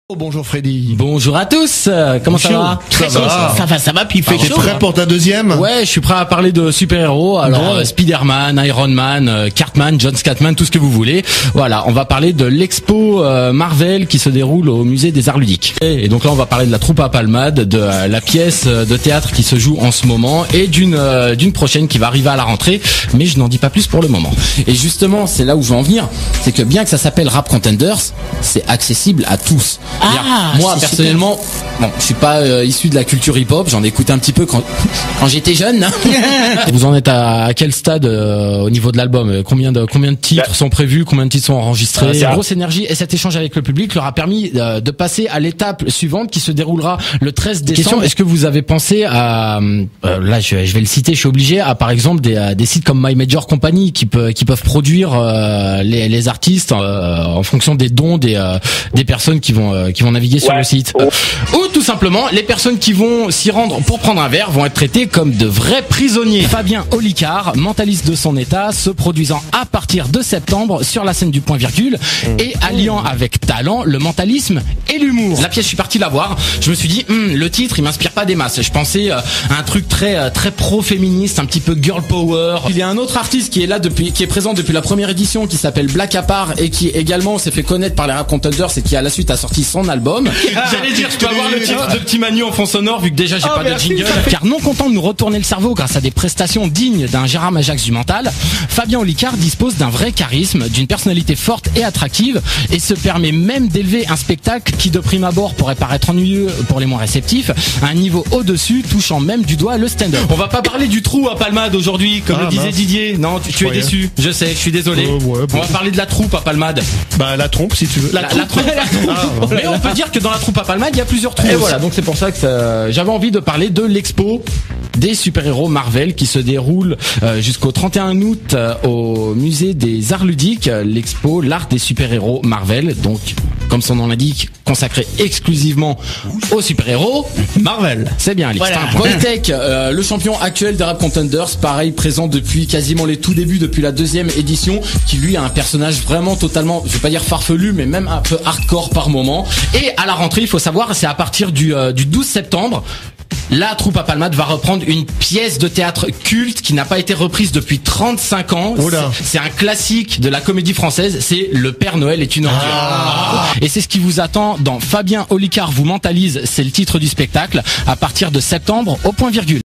Oh, bonjour Freddy. Bonjour à tous, comment ça va? Ça va, puis il fait T'es chaud. prêt pour ta deuxième? Ouais, je suis prêt à parler de super-héros. Alors, Spider-Man, Iron Man, Cartman, John Scatman, tout ce que vous voulez. Voilà, on va parler de l'expo Marvel qui se déroule au musée des Arts Ludiques. Et donc là, on va parler de la troupe à Palmade, de la pièce de théâtre qui se joue en ce moment et d'une prochaine qui va arriver à la rentrée. Mais je n'en dis pas plus pour le moment. Et justement, c'est là où je veux en venir. C'est que bien que ça s'appelle Rap Contenders, c'est accessible à tous. Moi personnellement, bon, je suis pas issu de la culture hip-hop, j'en ai écouté un petit peu quand j'étais jeune. Vous en êtes à quel stade au niveau de l'album? Combien de titres sont prévus? Combien de titres sont enregistrés? Grosse énergie, et cet échange avec le public leur a permis de passer à l'étape suivante qui se déroulera le 13 décembre. Est-ce que vous avez pensé à là je vais le citer, je suis obligé, à par exemple des sites comme My Major Company qui peuvent produire les artistes en fonction des dons des personnes qui vont naviguer sur le site. Ou tout simplement, les personnes qui vont s'y rendre pour prendre un verre vont être traitées comme de vrais prisonniers. Fabien Olicard, mentaliste de son état, se produisant à partir de septembre sur la scène du Point Virgule et alliant avec talent le mentalisme et l'humour. La pièce, je suis parti la voir, je me suis dit le titre il m'inspire pas des masses. Je pensais à un truc très pro-féministe, un petit peu girl power. Il y a un autre artiste qui est là qui est présent depuis la première édition, qui s'appelle Black Apart et qui également s'est fait connaître par les Rap Contenders et qui à la suite a sorti son album. J'allais dire, je peux avoir le titre de Petit Manu en fond sonore vu que déjà j'ai pas de jingle. Car non content de nous retourner le cerveau grâce à des prestations dignes d'un Gérard Majax du mental, Fabien Olicard dispose d'un vrai charisme, d'une personnalité forte et attractive et se permet même d'élever un spectacle qui de prime abord pourrait paraître ennuyeux pour les moins réceptifs à un niveau au-dessus, touchant même du doigt le stand-up. On va pas parler du trou à Palmade aujourd'hui comme le disait Didier. Non, tu es déçu. Je sais, je suis désolé. On va parler de la troupe à Palmade. Bah la trompe si tu veux. La trompe. Mais on peut dire que dans la troupe à Palmade, il y a plusieurs trous. Et voilà, donc c'est pour ça que j'avais envie de parler de l'expo des super-héros Marvel qui se déroule jusqu'au 31 août au musée des Arts Ludiques, l'expo L'Art des super-héros Marvel, donc comme son nom l'indique, consacré exclusivement aux super-héros Marvel. C'est bien, Alix. Voilà. Wojtek, le champion actuel des Rap Contenders, pareil, présent depuis quasiment les tout débuts, depuis la deuxième édition, qui lui a un personnage vraiment totalement, je vais pas dire farfelu, mais même un peu hardcore par moment. Et à la rentrée, il faut savoir, c'est à partir du 12 septembre, la troupe à Palmade va reprendre une pièce de théâtre culte qui n'a pas été reprise depuis 35 ans. C'est un classique de la comédie française, c'est Le Père Noël est une ordure. Et c'est ce qui vous attend dans Fabien Olicard vous mentalise, c'est le titre du spectacle, à partir de septembre au Point Virgule.